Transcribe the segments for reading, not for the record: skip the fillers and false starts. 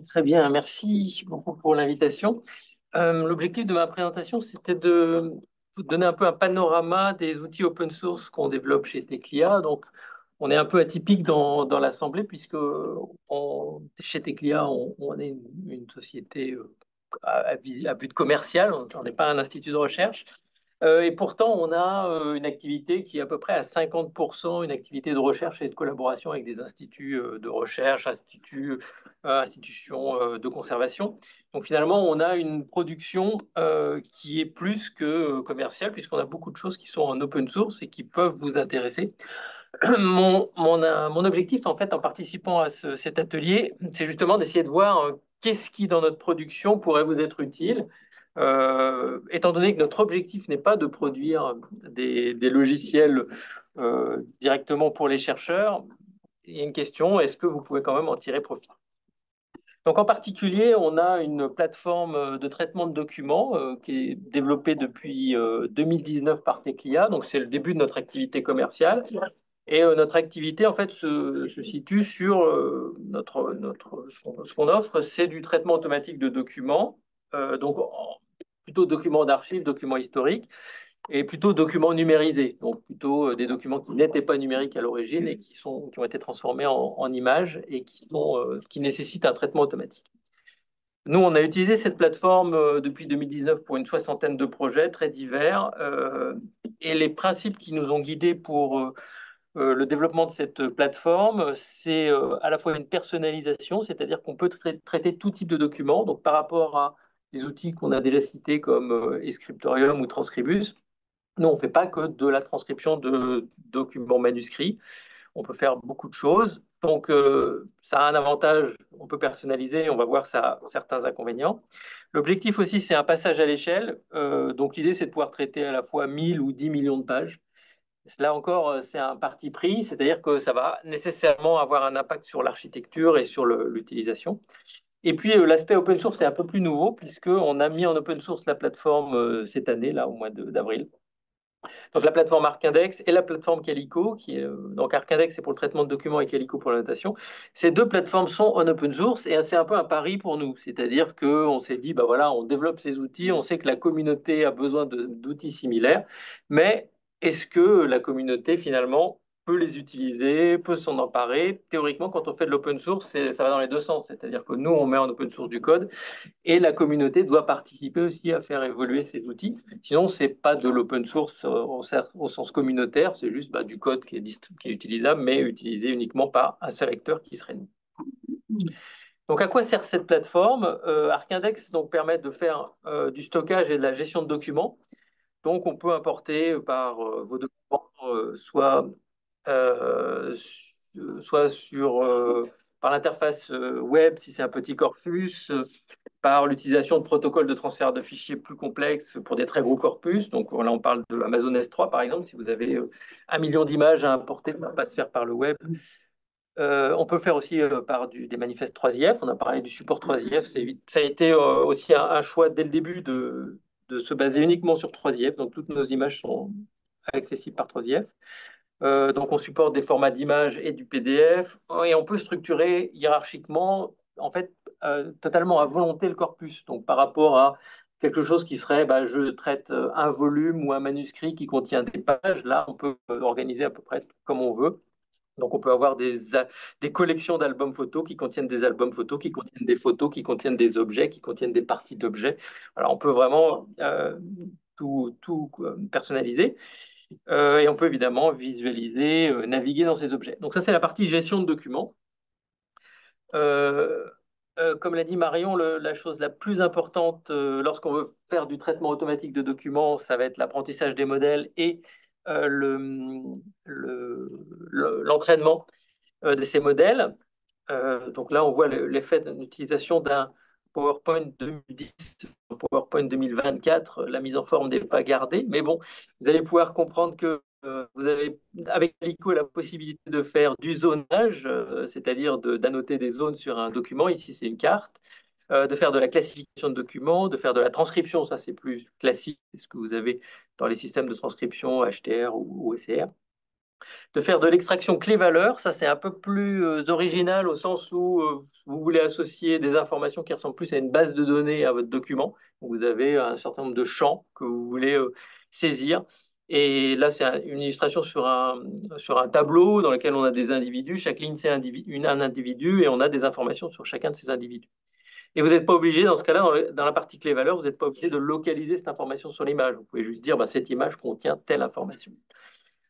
Très bien, merci beaucoup pour l'invitation. L'objectif de ma présentation, c'était de vous donner un peu un panorama des outils open source qu'on développe chez Teclia. Donc, on est un peu atypique dans l'assemblée puisque chez Teclia, on est une société à but commercial, on n'est pas un institut de recherche. Et pourtant, on a une activité qui est à peu près à 50% une activité de recherche et de collaboration avec des instituts de recherche, institutions de conservation. Donc finalement, on a une production qui est plus que commerciale, puisqu'on a beaucoup de choses qui sont en open source et qui peuvent vous intéresser. Mon objectif, en fait, en participant à cet atelier, c'est justement d'essayer de voir qu'est-ce qui, dans notre production, pourrait vous être utile. Étant donné que notre objectif n'est pas de produire des logiciels directement pour les chercheurs, il y a une question, est-ce que vous pouvez quand même en tirer profit? Donc en particulier, on a une plateforme de traitement de documents qui est développée depuis 2019 par Teclia. Donc c'est le début de notre activité commerciale. Et notre activité, en fait, se situe sur ce qu'on offre, c'est du traitement automatique de documents, plutôt documents d'archives, documents historiques, et plutôt documents numérisés, donc plutôt des documents qui n'étaient pas numériques à l'origine et qui ont été transformés en images et qui nécessitent un traitement automatique. Nous, on a utilisé cette plateforme depuis 2019 pour une soixantaine de projets très divers, et les principes qui nous ont guidés pour le développement de cette plateforme, c'est à la fois une personnalisation, c'est-à-dire qu'on peut traiter tout type de documents. Donc, par rapport à des outils qu'on a déjà cités comme eScriptorium ou Transcribus, nous, on ne fait pas que de la transcription de documents manuscrits. On peut faire beaucoup de choses. Donc, ça a un avantage, on peut personnaliser, on va voir ça a certains inconvénients. L'objectif aussi, c'est un passage à l'échelle. Donc, l'idée, c'est de pouvoir traiter à la fois 1000 ou 10 millions de pages. Là encore, c'est un parti pris, c'est-à-dire que ça va nécessairement avoir un impact sur l'architecture et sur l'utilisation. Et puis, l'aspect open source est un peu plus nouveau, puisqu'on a mis en open source la plateforme cette année, là, au mois d'avril. Donc, la plateforme ArcIndex et la plateforme Calico, donc ArcIndex, c'est pour le traitement de documents et Calico pour la notation. Ces deux plateformes sont en open source et c'est un peu un pari pour nous. C'est-à-dire qu'on s'est dit, bah voilà, on développe ces outils, on sait que la communauté a besoin d'outils similaires, mais est-ce que la communauté, finalement, peut les utiliser, peut s'en emparer? Théoriquement, quand on fait de l'open source, ça va dans les deux sens. C'est-à-dire que nous, on met en open source du code et la communauté doit participer aussi à faire évoluer ces outils. Sinon, c'est pas de l'open source au sens communautaire, c'est juste du code qui est utilisable, mais utilisé uniquement par un seul acteur qui serait nous. Donc, à quoi sert cette plateforme? ArcIndex donc, permet de faire du stockage et de la gestion de documents. Donc, on peut importer par vos documents soit par l'interface web si c'est un petit corpus, par l'utilisation de protocoles de transfert de fichiers plus complexes pour des très gros corpus. Donc là, on parle de Amazon S3, par exemple. Si vous avez 1 million d'images à importer, ça ne va pas se faire par le web. On peut faire aussi par des manifestes 3IF. On a parlé du support 3IF. Ça a été aussi un choix dès le début de se baser uniquement sur 3IF. Donc toutes nos images sont accessibles par 3IF. Donc on supporte des formats d'images et du PDF. Et on peut structurer hiérarchiquement, en fait, totalement à volonté le corpus. Donc par rapport à quelque chose qui serait, je traite un volume ou un manuscrit qui contient des pages, là on peut organiser à peu près comme on veut. Donc, on peut avoir des collections d'albums photos qui contiennent des albums photos, qui contiennent des photos, qui contiennent des objets, qui contiennent des parties d'objets. Alors, on peut vraiment tout personnaliser. Et on peut évidemment visualiser, naviguer dans ces objets. Donc, ça, c'est la partie gestion de documents. Euh, Comme l'a dit Marion, la chose la plus importante lorsqu'on veut faire du traitement automatique de documents, ça va être l'apprentissage des modèles et l'entraînement de ces modèles. Donc là, on voit l'effet d'une utilisation d'un PowerPoint 2010, un PowerPoint 2024. La mise en forme n'est pas gardée, mais bon, vous allez pouvoir comprendre que vous avez avec Calico la possibilité de faire du zonage, c'est-à-dire d'annoter des zones sur un document. Ici, c'est une carte. De faire de la classification de documents, de faire de la transcription, ça c'est plus classique, c'est ce que vous avez dans les systèmes de transcription HTR ou OCR. de faire de l'extraction clé-valeur. Ça, c'est un peu plus original au sens où vous voulez associer des informations qui ressemblent plus à une base de données à votre document. Vous avez un certain nombre de champs que vous voulez saisir. Et là, c'est une illustration sur un tableau dans lequel on a des individus. Chaque ligne, c'est un individu et on a des informations sur chacun de ces individus. Et vous n'êtes pas obligé, dans ce cas-là, dans la partie clé-valeur, vous n'êtes pas obligé de localiser cette information sur l'image. Vous pouvez juste dire, bah, cette image contient telle information.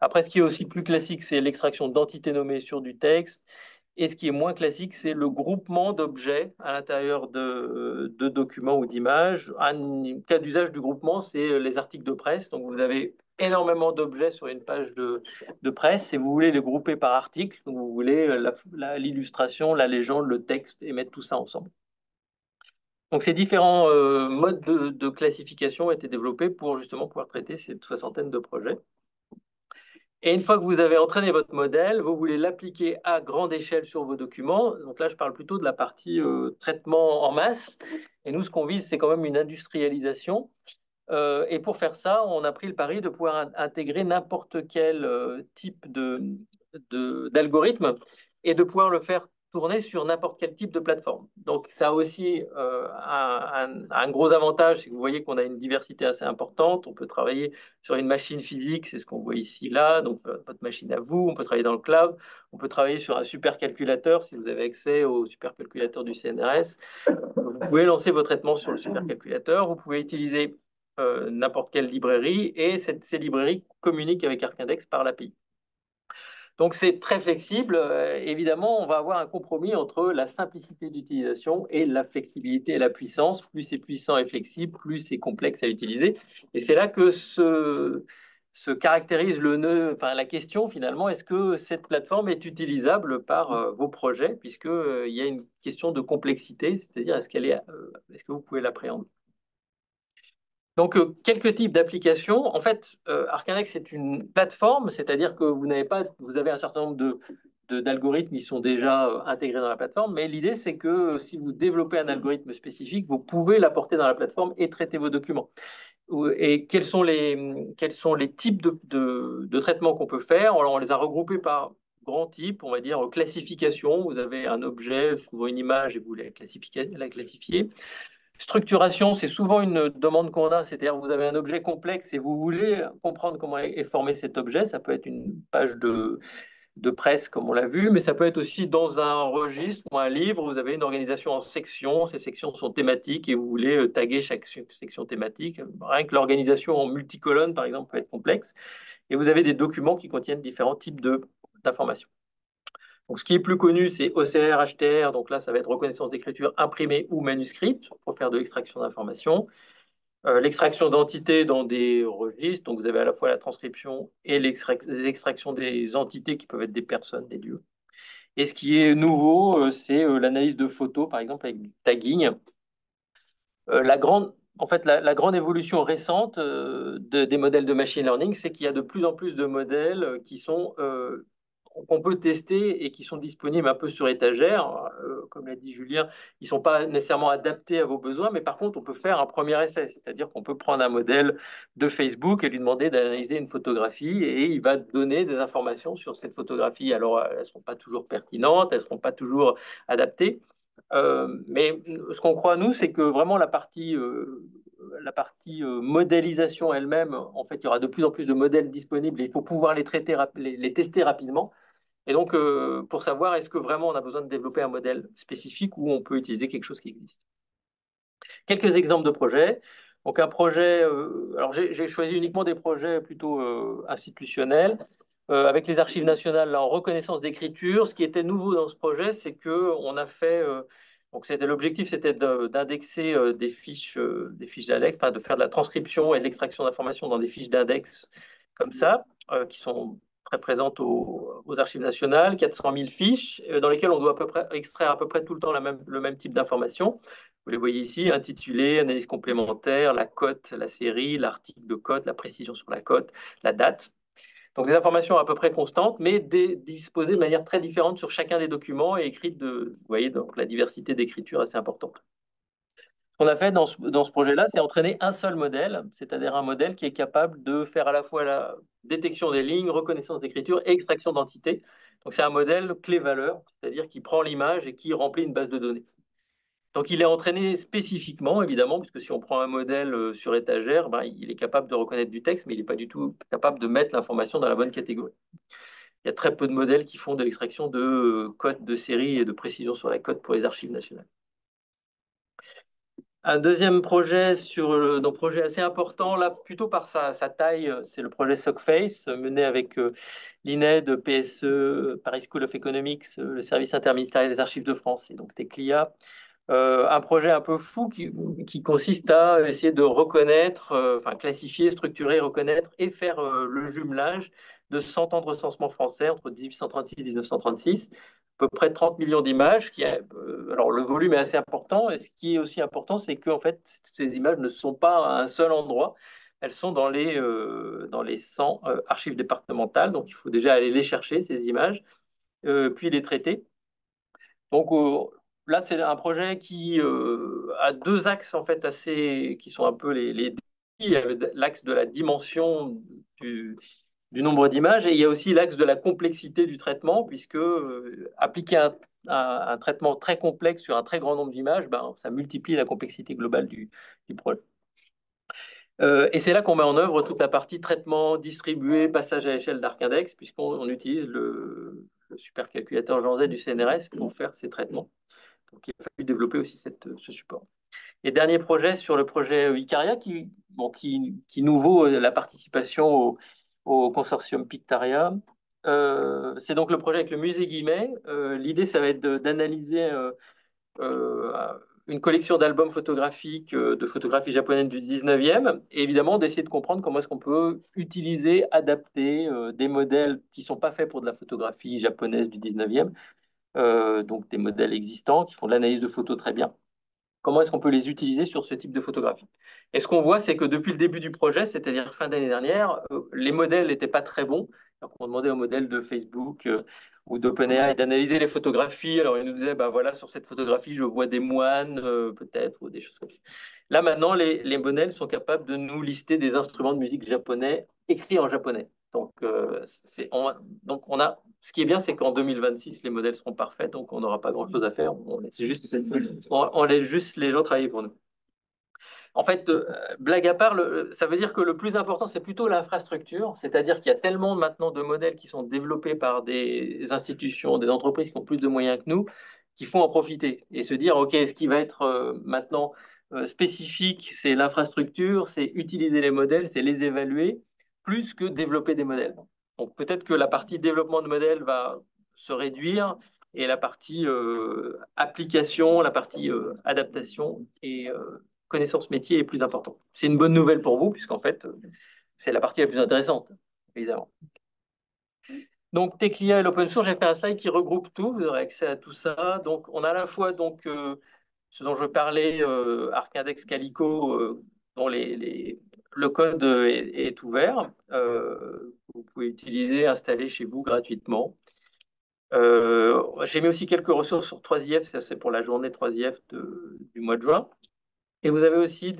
Après, ce qui est aussi plus classique, c'est l'extraction d'entités nommées sur du texte. Et ce qui est moins classique, c'est le groupement d'objets à l'intérieur de documents ou d'images. Un cas d'usage du groupement, c'est les articles de presse. Donc, vous avez énormément d'objets sur une page de presse et vous voulez les grouper par article. Donc, vous voulez l'illustration, la légende, le texte et mettre tout ça ensemble. Donc, ces différents modes de classification ont été développés pour justement pouvoir traiter cette soixantaine de projets. Et une fois que vous avez entraîné votre modèle, vous voulez l'appliquer à grande échelle sur vos documents. Donc là, je parle plutôt de la partie traitement en masse. Et nous, ce qu'on vise, c'est quand même une industrialisation. Et pour faire ça, on a pris le pari de pouvoir intégrer n'importe quel type d'algorithme et de pouvoir le faire tourner sur n'importe quel type de plateforme. Donc ça a aussi un gros avantage, c'est que vous voyez qu'on a une diversité assez importante. On peut travailler sur une machine physique, c'est ce qu'on voit ici, là, donc votre machine à vous. On peut travailler dans le cloud. On peut travailler sur un supercalculateur, si vous avez accès au supercalculateur du CNRS. Vous pouvez lancer vos traitements sur le supercalculateur. Vous pouvez utiliser n'importe quelle librairie et ces librairies communiquent avec ArcIndex par l'API. Donc c'est très flexible. Évidemment, on va avoir un compromis entre la simplicité d'utilisation et la flexibilité et la puissance. Plus c'est puissant et flexible, plus c'est complexe à utiliser. Et c'est là que se caractérise le nœud, enfin la question finalement, est-ce que cette plateforme est utilisable par vos projets, puisqu'il y a une question de complexité, c'est-à-dire est-ce que vous pouvez l'appréhender. Donc, quelques types d'applications. En fait, ArcIndex, c'est une plateforme, c'est-à-dire que vous avez un certain nombre d'algorithmes qui sont déjà intégrés dans la plateforme, mais l'idée, c'est que si vous développez un algorithme spécifique, vous pouvez l'apporter dans la plateforme et traiter vos documents. Et quels sont les types de traitements qu'on peut faire? Alors, on les a regroupés par grands types, on va dire classification. Vous avez un objet, souvent une image, et vous voulez la classifier. Structuration, c'est souvent une demande qu'on a, c'est-à-dire vous avez un objet complexe et vous voulez comprendre comment est formé cet objet. Ça peut être une page de presse, comme on l'a vu, mais ça peut être aussi dans un registre ou un livre. Vous avez une organisation en sections, ces sections sont thématiques et vous voulez taguer chaque section thématique. Rien que l'organisation en multicolonnes, par exemple, peut être complexe. Et vous avez des documents qui contiennent différents types d'informations. Donc, ce qui est plus connu, c'est OCR, HTR. Donc là, ça va être reconnaissance d'écriture imprimée ou manuscrite pour faire de l'extraction d'informations. L'extraction d'entités dans des registres. Donc, vous avez à la fois la transcription et l'extraction des entités qui peuvent être des personnes, des lieux. Et ce qui est nouveau, c'est l'analyse de photos, par exemple, avec du tagging. En fait, la grande évolution récente des modèles de machine learning, c'est qu'il y a de plus en plus de modèles qu'on peut tester et qui sont disponibles un peu sur étagère. Comme l'a dit Julien, ils ne sont pas nécessairement adaptés à vos besoins, mais par contre, on peut faire un premier essai. C'est-à-dire qu'on peut prendre un modèle de Facebook et lui demander d'analyser une photographie et il va donner des informations sur cette photographie. Alors, elles ne seront pas toujours pertinentes, elles ne seront pas toujours adaptées. Mais ce qu'on croit, nous, c'est que vraiment la partie modélisation elle-même, en fait, il y aura de plus en plus de modèles disponibles et il faut pouvoir les tester rapidement. Et donc, pour savoir est-ce que vraiment on a besoin de développer un modèle spécifique ou on peut utiliser quelque chose qui existe. Quelques exemples de projets. Donc, un projet, alors j'ai choisi uniquement des projets plutôt institutionnels. Avec les archives nationales là, en reconnaissance d'écriture, ce qui était nouveau dans ce projet, c'est que on a fait, donc l'objectif, c'était d'indexer des fiches d'index, enfin de faire de la transcription et de l'extraction d'informations dans des fiches d'index comme ça, qui sont très présentes aux archives nationales, 400 000 fiches, dans lesquelles on doit à peu près extraire à peu près tout le temps le même type d'informations. Vous les voyez ici, intitulé, analyse complémentaire, la cote, la série, l'article de cote, la précision sur la cote, la date. Donc des informations à peu près constantes, mais disposées de manière très différente sur chacun des documents et écrites vous voyez, donc la diversité d'écriture assez importante. Ce qu'on a fait dans ce projet-là, c'est entraîner un seul modèle, c'est-à-dire un modèle qui est capable de faire à la fois la détection des lignes, reconnaissance d'écriture et extraction d'entités. Donc c'est un modèle clé-valeur, c'est-à-dire qui prend l'image et qui remplit une base de données. Donc il est entraîné spécifiquement, évidemment, puisque si on prend un modèle sur étagère, ben, il est capable de reconnaître du texte, mais il n'est pas du tout capable de mettre l'information dans la bonne catégorie. Il y a très peu de modèles qui font de l'extraction de codes de série et de précision sur la code pour les archives nationales. Un deuxième projet donc projet assez important, là, plutôt par sa taille, c'est le projet SOCFACE, mené avec l'INED, PSE, Paris School of Economics, le service interministériel des archives de France et donc Teclia. Un projet un peu fou qui consiste à essayer de reconnaître, enfin classifier, structurer, reconnaître et faire le jumelage de 100 ans de recensement français entre 1836 et 1936, à peu près 30 millions d'images. Alors le volume est assez important, et ce qui est aussi important, c'est que en fait, ces images ne sont pas à un seul endroit, elles sont dans les 100 archives départementales, donc il faut déjà aller les chercher, ces images, puis les traiter. Donc là, c'est un projet qui a deux axes en fait qui sont un peu les défis. Il y a l'axe de la dimension du nombre d'images et il y a aussi l'axe de la complexité du traitement, puisque appliquer un traitement très complexe sur un très grand nombre d'images, ben, ça multiplie la complexité globale du projet. Et c'est là qu'on met en œuvre toute la partie traitement distribué, passage à l'échelle d'Arcindex, puisqu'on utilise le supercalculateur Jean Z du CNRS pour faire ces traitements. Donc, il a fallu développer aussi ce support. Et dernier projet sur le projet Icaria, qui nous vaut la participation au consortium Pictaria. C'est donc le projet avec le musée Guimet. L'idée, ça va être d'analyser euh, une collection d'albums photographiques, de photographies japonaises du 19e, et évidemment d'essayer de comprendre comment est-ce qu'on peut utiliser, adapter des modèles qui ne sont pas faits pour de la photographie japonaise du 19e, donc des modèles existants qui font de l'analyse de photos très bien. Comment est-ce qu'on peut les utiliser sur ce type de photographie? Et ce qu'on voit, c'est que depuis le début du projet, c'est-à-dire fin d'année dernière, les modèles n'étaient pas très bons. Alors on demandait aux modèles de Facebook ou d'OpenAI d'analyser les photographies. Alors ils nous disaient, bah voilà, sur cette photographie, je vois des moines, peut-être, ou des choses comme ça. Là, maintenant, les modèles sont capables de nous lister des instruments de musique japonais écrits en japonais. Donc, ce qui est bien, c'est qu'en 2026, les modèles seront parfaits, donc on n'aura pas grand-chose à faire. On laisse juste les gens travailler pour nous. En fait, blague à part, ça veut dire que le plus important, c'est plutôt l'infrastructure, c'est-à-dire qu'il y a tellement maintenant de modèles qui sont développés par des institutions, des entreprises qui ont plus de moyens que nous, qu'il faut en profiter et se dire, OK, ce qui va être maintenant spécifique, c'est l'infrastructure, c'est utiliser les modèles, c'est les évaluer, plus que développer des modèles. Donc peut-être que la partie développement de modèles va se réduire et la partie application, la partie adaptation et connaissance métier est plus importante. C'est une bonne nouvelle pour vous, puisqu'en fait, c'est la partie la plus intéressante, évidemment. Donc, Teclia et l'open source, j'ai fait un slide qui regroupe tout. Vous aurez accès à tout ça. Donc, on a à la fois ce dont je parlais, Arcindex Calico, dont le code est ouvert. Vous pouvez utiliser, installer chez vous gratuitement. J'ai mis aussi quelques ressources sur 3IF, ça c'est pour la journée 3IF du mois de juin. Et vous avez aussi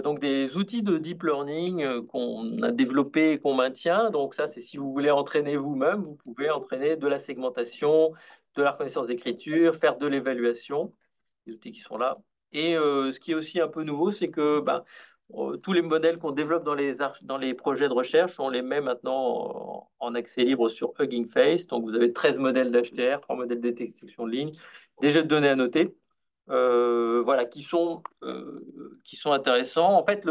donc des outils de deep learning qu'on a développés et qu'on maintient. Donc ça, c'est si vous voulez entraîner vous-même, vous pouvez entraîner de la segmentation, de la reconnaissance d'écriture, faire de l'évaluation, les outils qui sont là. Et ce qui est aussi un peu nouveau, c'est que tous les modèles qu'on développe dans les projets de recherche, on les met maintenant en accès libre sur Hugging Face. Donc vous avez 13 modèles d'HTR, 3 modèles de détection de ligne, des jeux de données annotés. Voilà, qui sont intéressants. En fait,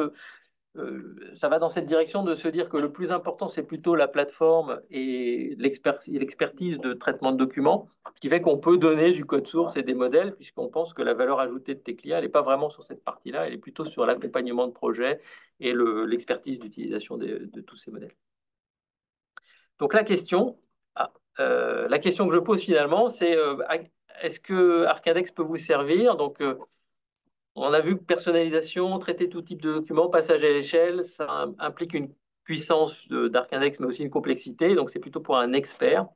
ça va dans cette direction de se dire que le plus important, c'est plutôt la plateforme et l'expertise de traitement de documents, ce qui fait qu'on peut donner du code source et des modèles, puisqu'on pense que la valeur ajoutée de Teclia, elle n'est pas vraiment sur cette partie-là, elle est plutôt sur l'accompagnement de projet et l'expertise d'utilisation de tous ces modèles. Donc la question que je pose finalement, c'est est-ce que Arcindex peut vous servir? Donc, on a vu que personnalisation, traiter tout type de documents, passage à l'échelle, ça implique une puissance d'Arcindex, mais aussi une complexité. Donc, c'est plutôt pour un expert.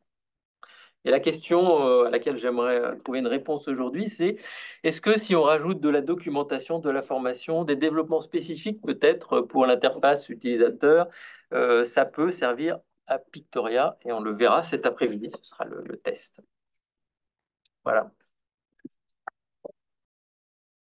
Et la question à laquelle j'aimerais trouver une réponse aujourd'hui, c'est est-ce que si on rajoute de la documentation, de la formation, des développements spécifiques peut-être pour l'interface utilisateur, ça peut servir à Pictoria et on le verra cet après-midi, ce sera le test. Voilà.